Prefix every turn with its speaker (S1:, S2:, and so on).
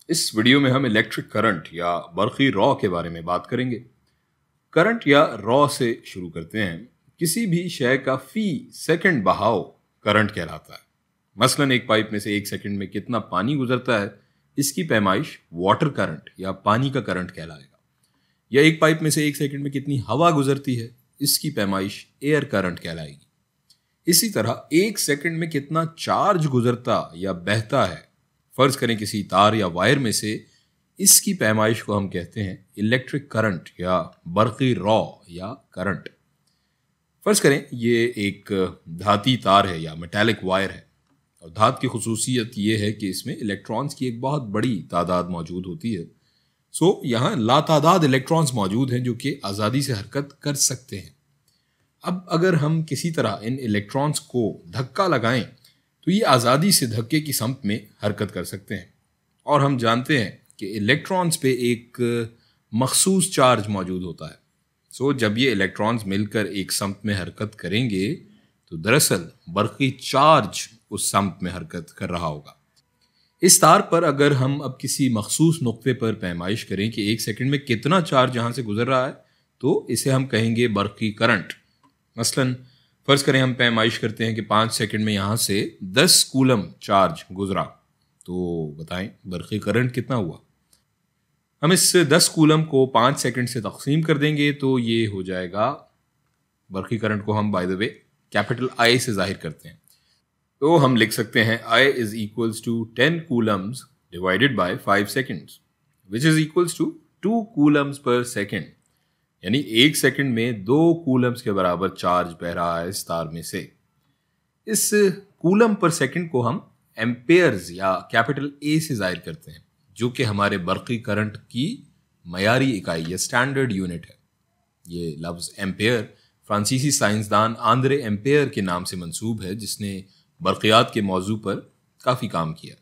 S1: इस वीडियो में हम इलेक्ट्रिक करंट या बरक़ी रॉ के बारे में बात करेंगे। करंट या रॉ से शुरू करते हैं। किसी भी शय का फी सेकंड बहाव करंट कहलाता है। मसलन एक पाइप में से एक सेकंड में कितना पानी गुजरता है, इसकी पैमाइश वाटर करंट या पानी का करंट कहलाएगा। या एक पाइप में से एक सेकंड में कितनी हवा गुजरती है, इसकी पैमाइश एयर करंट कहलाएगी। इसी तरह एक सेकंड में कितना चार्ज गुजरता या बहता है, फर्ज करें किसी तार या वायर में से, इसकी पैमाइश को हम कहते हैं इलेक्ट्रिक करंट या बरक़ी रॉ या करंट। फर्ज करें ये एक धाती तार है या मेटालिक वायर है, और धात की खुसूसियत ये है कि इसमें इलेक्ट्रॉन्स की एक बहुत बड़ी तादाद मौजूद होती है। यहाँ लातादाद इलेक्ट्रॉन्स मौजूद हैं जो कि आज़ादी से हरकत कर सकते हैं। अब अगर हम किसी तरह इन इलेक्ट्रॉन्स को धक्का लगाएं तो ये आज़ादी से धक्के की समत में हरकत कर सकते हैं। और हम जानते हैं कि इलेक्ट्रॉन्स पे एक मखसूस चार्ज मौजूद होता है। जब ये इलेक्ट्रॉन्स मिलकर एक समत में हरकत करेंगे तो दरअसल बरक़ी चार्ज उस समत में हरकत कर रहा होगा। इस तार पर अगर हम अब किसी मखसूस नुक्ते पर पैमाइश करें कि एक सेकंड में कितना चार्ज यहाँ से गुजर रहा है, तो इसे हम कहेंगे बरक़ी करंट। मसलन फर्ज करें हम पैमाइश करते हैं कि 5 सेकंड में यहाँ से 10 कूलम चार्ज गुजरा, तो बताएं बरक़ी करंट कितना हुआ। हम इस 10 कूलम को 5 सेकंड से तकसीम कर देंगे तो ये हो जाएगा, बरक़ी करंट को हम by the way capital I से जाहिर करते हैं, तो हम लिख सकते हैं I is equals to 10 coulombs divided by 5 seconds which is equals to 2 coulombs per second. यानी एक सेकंड में 2 कूलम्स के बराबर चार्ज बह रहा है इस तार में से। इस कूलम पर सेकंड को हम एम्पेयर्स या कैपिटल ए से जाहिर करते हैं, जो कि हमारे बरक़ी करंट की मयारी इकाई या स्टैंडर्ड यूनिट है। ये लफ्ज़ एम्पेयर फ्रांसीसी साइंसदान आंद्रे एम्पेयर के नाम से मंसूब है, जिसने बरक़ियात के मौजू पर काफ़ी काम किया।